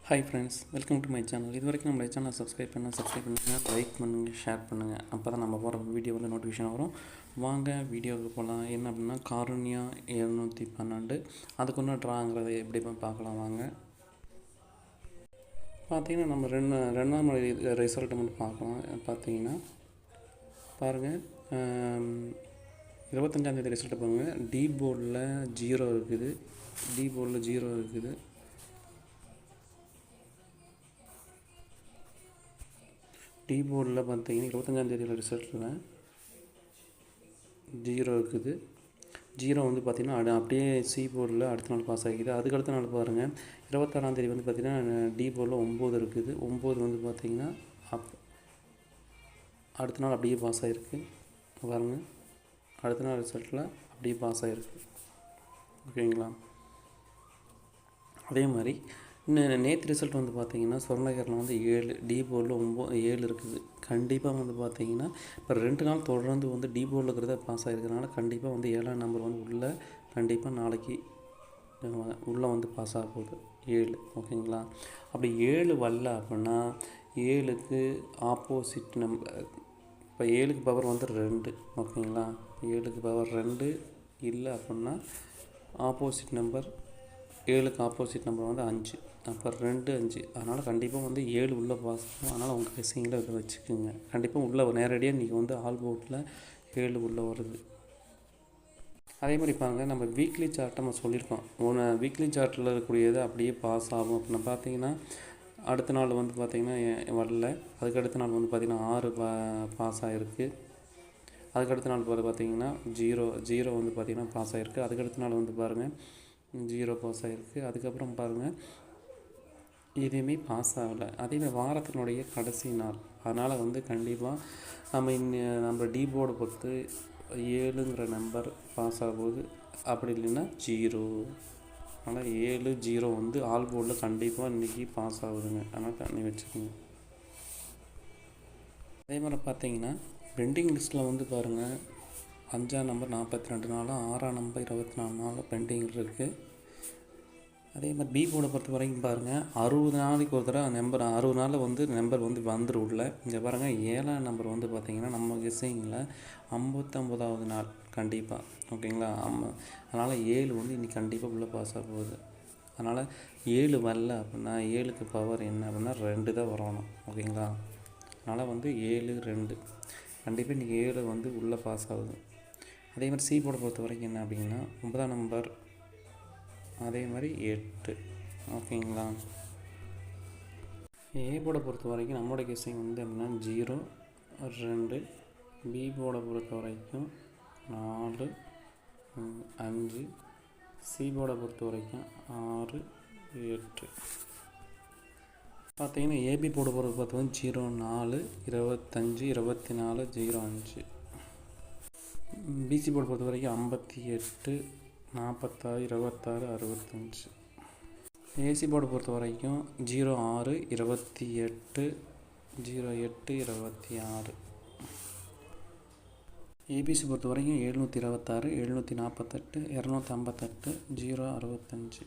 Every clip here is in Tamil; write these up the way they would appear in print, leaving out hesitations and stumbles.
Hi friends, welcome to my channel. இது வரைக்கும் நம்ம சேனலை சப்ஸ்கிரைப் பண்ணுங்கள், லைக் பண்ணுங்கள், ஷேர் பண்ணுங்கள். அப்போ தான் நம்ம போகிற வீடியோ வந்து நோட்டிஃபிகேஷன் வரும். வாங்க வீடியோவுக்கு போகலாம். என்ன அப்படின்னா காருண்யா 712 அதுக்கு ஒன்று ட்ராங்கிறத எப்படி பார்க்கலாம் வாங்க. பார்த்தீங்கன்னா நம்ம ரெண்டாம் முறை ரிசல்ட்டை மட்டும் பார்க்கலாம். பார்த்தீங்கன்னா பாருங்கள், 25ஆந்தேதி ரிசல்ட்டை பாருங்கள். டி போர்டில் 0 இருக்குது. டி போர்டில் பார்த்தீங்கன்னா 25ஆந்தேதி ரிசல்ட்டில் 0 இருக்குது. 0 வந்து பார்த்திங்கன்னா அப்படியே சி போர்டில் அடுத்த நாள் பாஸ் ஆகிக்குது. அதுக்கு அடுத்த நாள் பாருங்கள், 26ஆந்தேதி வந்து பார்த்திங்கன்னா டி போர்டில் 9 இருக்குது. 9 வந்து பார்த்திங்கன்னா அடுத்த நாள் அப்படியே பாஸ் ஆகிருக்கு. பாருங்கள், அடுத்த நாள் ரிசல்ட்டில் அப்படியே பாஸ் ஆகிருக்கு. ஓகேங்களா? அதே மாதிரி இன்னும் நேற்று ரிசல்ட் வந்து பார்த்திங்கன்னா சொர்ணகரில் வந்து 7, டி போர்டில் 7 இருக்குது. கண்டிப்பாக வந்து பார்த்திங்கன்னா இப்போ 2 நாள் தொடர்ந்து வந்து டி போர்டில் இருக்கிறத பாஸ் ஆகிருக்கிறதுனால கண்டிப்பாக வந்து 7ஆம் நம்பர் வந்து உள்ளே கண்டிப்பாக நாளைக்கு உள்ளே வந்து பாஸ் ஆக போகுது 7. ஓகேங்களா? அப்படி 7 வரல அப்படின்னா 7க்கு ஆப்போசிட் நம்பர், இப்போ 7க்கு பவர் வந்து 2. ஓகேங்களா? 7க்கு பவர் 2 இல்லை அப்படின்னா ஆப்போசிட் நம்பர் 7க்கு ஆப்போசிட் நம்பர் வந்து 5. அப்போ 2, 5. அதனால் கண்டிப்பாக வந்து 7 உள்ளே பாஸ் ஆகும். அதனால் உங்கள் கெஸ்ஸிங்கில் இதை வச்சுக்கோங்க. கண்டிப்பாக உள்ளே நேரடியாக இன்றைக்கி வந்து ஆல் போர்ட்டில் 7 உள்ளே வருது. அதே மாதிரி பாருங்கள், நம்ம வீக்லி சார்ட் நம்ம சொல்லியிருக்கோம். வீக்லி சார்ட்டில் இருக்கக்கூடியது அப்படியே பாஸ் ஆகும் அப்படின்னு பார்த்தீங்கன்னா அடுத்த நாள் வந்து பார்த்திங்கன்னா வரல. அதுக்கு அடுத்த நாள் வந்து பார்த்திங்கன்னா 6 பாஸ் ஆகிருக்கு. அதுக்கடுத்த நாள் பார்த்திங்கன்னா 0 வந்து பார்த்திங்கன்னா பாஸ் ஆகிருக்கு. அதுக்கடுத்த நாள் வந்து பாருங்கள் 0 பாஸ் ஆகிருக்கு. அதுக்கப்புறம் பாருங்கள் எதுவுமே பாஸ் ஆகலை. அதேமாதிரி வாரத்தினுடைய கடைசி நாள். அதனால் வந்து கண்டிப்பாக நம்ம டி போர்டை பொறுத்து 7ங்கிற நம்பர் பாஸ் ஆகும்போது, அப்படி இல்லைன்னா 0. அதனால் 7, 0 வந்து ஆல் போர்டில் கண்டிப்பாக இன்றைக்கி பாஸ் ஆகுதுங்க. அதனால் தண்ணி வச்சுக்கோங்க. அதே மாதிரி பார்த்தீங்கன்னா பெண்டிங் லிஸ்ட்டில் வந்து பாருங்கள் 5ஆம் நம்பர் 42 நாளும் 6ஆம் நம்பர் 24 நாளும் பெண்டிங் இருக்குது. அதே மாதிரி பி போர்டை பொறுத்த வரைக்கும் பாருங்கள் 60 நாளைக்கு ஒரு தடவை நம்பர் 60 நாளில் வந்து நம்பர் வந்து வந்துடும் உள்ள. இங்கே பாருங்கள் 7ஆம் நம்பர் வந்து பார்த்திங்கன்னா நம்ம கெஸ்ஸிங்கில் 59ஆவது நாள் கண்டிப்பாக. ஓகேங்களா? அதனால் 7 வந்து இன்றைக்கி கண்டிப்பாக உள்ளே பாஸ் ஆக போகுது. அதனால் 7 வரல அப்படின்னா 7க்கு பவர் என்ன அப்படின்னா 2 தான் வரணும். ஓகேங்களா? அதனால் வந்து 7, 2 கண்டிப்பாக இன்றைக்கி 7 வந்து உள்ளே பாஸ் ஆகுது. அதே மாதிரி சி போர்டை பொறுத்த வரைக்கும் என்ன அப்படின்னா 9ஆம் நம்பர், அதே மாதிரி 8. ஓகேங்களா? ஏ போர்டை பொறுத்த வரைக்கும் நம்மளோட கெஸ்ஸிங் வந்து அப்படின்னா 0, 2. பி போர்டை பொறுத்த வரைக்கும் 4, 5. சி போர்டை பொறுத்த வரைக்கும் 6, 8. பார்த்தீங்கன்னா ஏபி போர்டை பொறுத்த வரைக்கும் 0, 4, 25, 24, 0, 5. பிசி போர்டை பொறுத்த வரைக்கும் 58, 46, 26, 65. ஏசி போர்டை பொறுத்த வரைக்கும் 06, 28, 08, 26. ஏபிசி பொறுத்த வரைக்கும் 726, 748, 258, 065.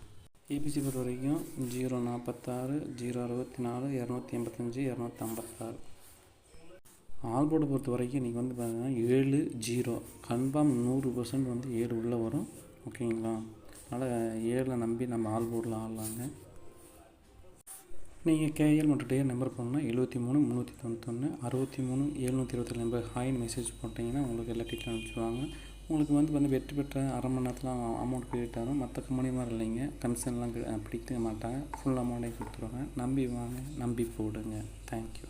ஏபிசி பொறுத்த வரைக்கும் 046, 064, 285, 256. ஆல் போர்டை பொறுத்த வரைக்கும் இன்றைக்கி வந்து பார்த்தீங்கன்னா 7, 0 கன்ஃபார்ம் 100% வந்து 7 உள்ளே வரும். ஓகேங்களா? அதனால் 7 நம்பி நம்ம ஆல் போர்டில் ஆடலாங்க. நீங்கள் கேஎல் மற்றும் டேர் நம்பர் பண்ணால் 73 391 63 727 நம்பர் ஹாய்னு மெசேஜ் போட்டிங்கன்னா உங்களுக்கு எல்லா டீட்டெயிலும் அனுப்பிச்சுடுவாங்க. உங்களுக்கு வந்து வெற்றி பெற்ற அரை மணி நேரத்தில் அமௌண்ட் கிரெடிட் ஆகும். மற்ற கம்பெனி மாதிரி இல்லைங்க, கமிஷன்லாம் பிடிக்க மாட்டாங்க. ஃபுல் அமௌண்ட்டே கொடுத்துருவாங்க. நம்பி வாங்க, நம்பி போடுங்க. தேங்க்யூ.